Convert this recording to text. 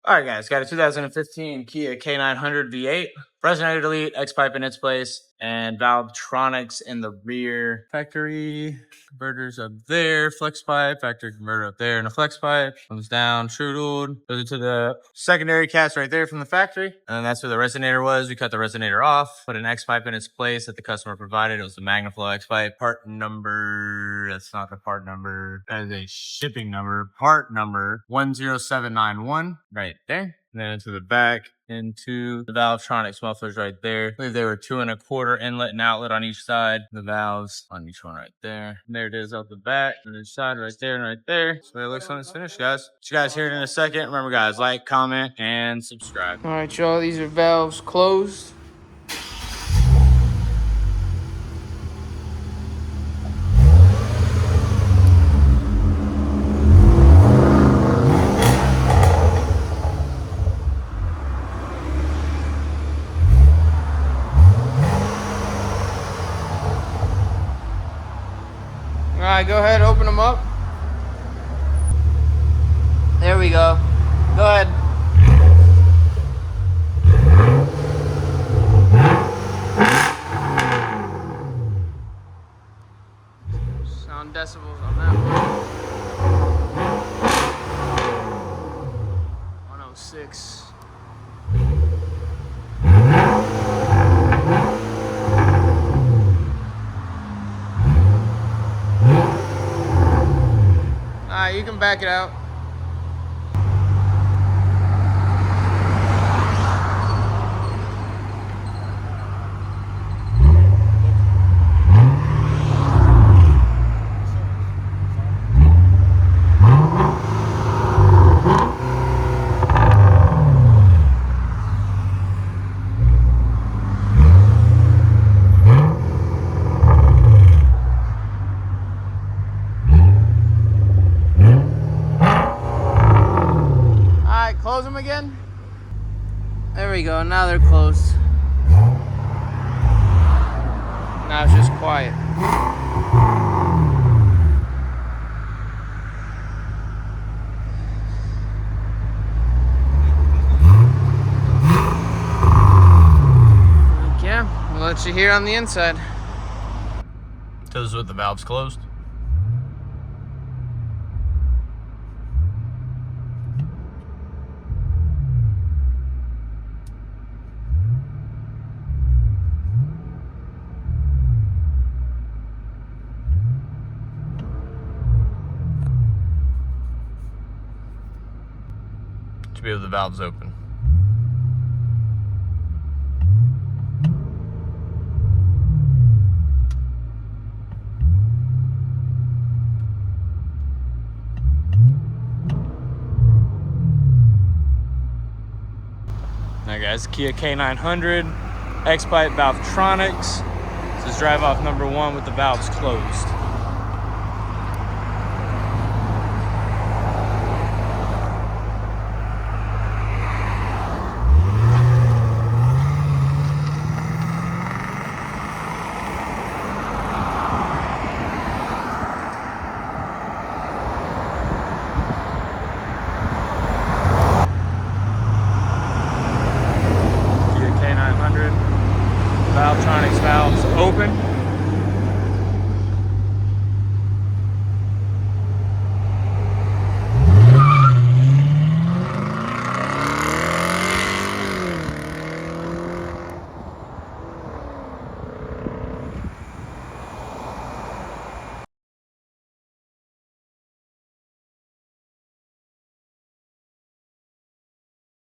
All right, guys, got a 2015 Kia K900 V8, resonator delete, X-pipe in its place, and Valvetronics in the rear. Factory converters up there, flex pipe, factory converter up there, and a flex pipe. Comes down, shroodled, goes into the secondary cast right there from the factory. And then that's where the resonator was. We cut the resonator off, put an X-pipe in its place that the customer provided. It was the MagnaFlow X-pipe. Part number, that's not the part number, that is a shipping number. Part number 10791, right there. And then into the back, into the Valvetronics mufflers right there. I believe they were 2 1/4 inlet and outlet on each side. The valves on each one right there. And there it is out the back. And the side right there and right there. So it looks when it's finished, guys. See you guys here in a second. Remember, guys, like, comment, and subscribe. All right, y'all. These are valves closed. All right, go ahead, open them up. There we go. Go ahead. Sound decibels on that one. 106. Alright, you can back it out. Close them again. There we go. Now they're closed. Now it's just quiet. Okay, we'll let you hear on the inside. So this is with the valves closed. To be with the valves open. Now guys, Kia K900, X-pipe Valvetronics. This is drive off number 1 with the valves closed.